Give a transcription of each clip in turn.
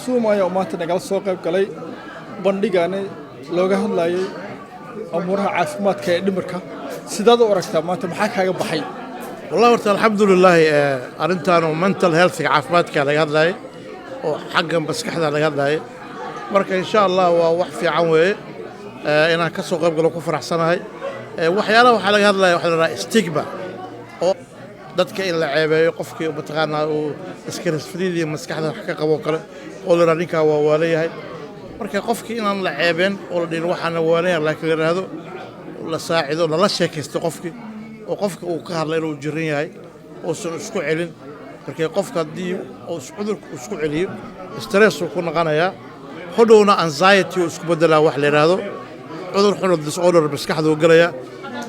suumaya oo maanta nagala soo qayb galay bandhigani looga hadlayay amuraha caafimaadka ee dhimirka sidaad u aragtaa maanta maxaa kaaga baxay والله ورت الحمد لله أرنتانو mental health عافمات كذا هذا وحق مسكحة هذا مركا إن شاء الله ووح في عوي أنا كسر قبل لو كفر أحسن هاي وحيانا وحلا هذا وحلا استجبا dadka in la ceebeeyo qofkii mataqaana uu iskar isfriidi maskaxda wax ka qabo kale oo la ninka waa waleeyahay marka qofkii inaan la ceebeen oo la dhin waxana waleeyahay laakiin la raado la saacido la sheekaysto qofkii oo qofka uu ka hadlay inuu jirin yahay oo soo isku celin marka qofka hadii uu cudurku isku celiyo stress uu ku noqonaya hodowna anxiety uu isku bedelaa wax la raado cudur xulud disorder maskaxda uu galaya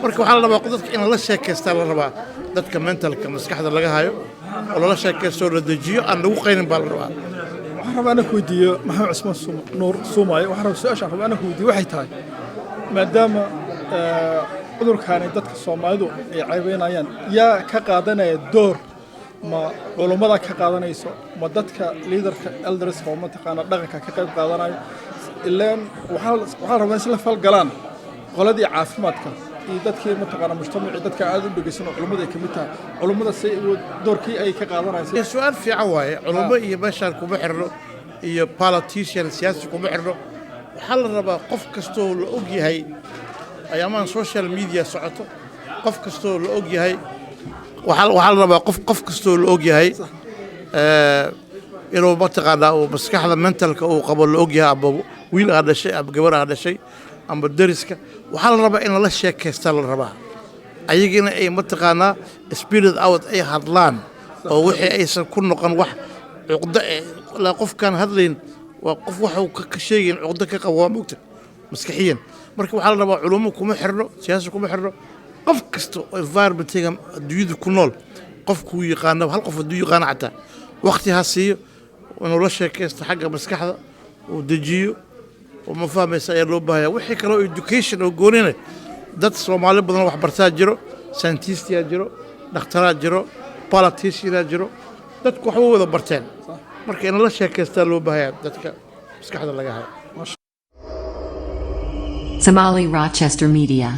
marka waxa la rabaa dadka in la sheekaysto la rabaa dadka mentalka maskaxda laga hayo oo la sheekaysto la dejiyo aan lagu qeynin baa la rabaa waxaan rabaa inaan ku weydiiyo maxamed Cusmaan Nuur Soomaali waxaan rabaa su'aasha rabaa inaan ku weydiiyo waxay tahay maadaama cudurkaani dadka Soomaalidu ay ceebeynayaan yaa ka qaadanaya door ma culimada ka qaadanayso ma dadka leaderka elders oo mataqaana dhaqanka ka qayb qaadanayo ilaan waxaan rabaa in la falgalaan qoladii caafimaadka dadkii mataqaana mujtamaci dadka aad u dhageysan culimada ay kamid tahay culimada si doorkii ay ka qaadanayso su'aal fiican waaye culimo iyo bashar kuma xirno iyo politician siyaasi kuma xirno waxa la rabaa qof kasto la og yahay ayamaan social media socoto qof kasto la og yahay waxa la rabaa qof kasto la og yahay inuu mataqaana oo maskaxda mentalka uu qabo la og yahay aba wiil aad dhashay aba gabar aad dhashay amba dariska waxa la rabaa in la sheekaysto la rabaa ayagina ay mataqaana spirit out ay hadlaan oo wixii aysan ku noqon wax cuqda la qofkan hadlayn waa qof waxa uu ka sheegin cuqda ka qabo moogta maskaxiyan marka waxa la rabaa culumo kuma xirno siyaasad kuma xirno qof kasto environment-ga adduunyada ku nool qofku yaqaan hal qof adduunyo yaqaan xataa waqti ha siiyo inuu la sheekaysto xagga maskaxda oo dejiyo وما فاهم يسأل ربها وحكي كلو education وقولينه دات سومالي بدنا واحد برتاج جرو ساينتيست جرو دكتورات جرو politician جرو دات كحوه ذا برتين مركي أنا لا شك يستلو بها دات مسكحة لقاها Somali Rochester Media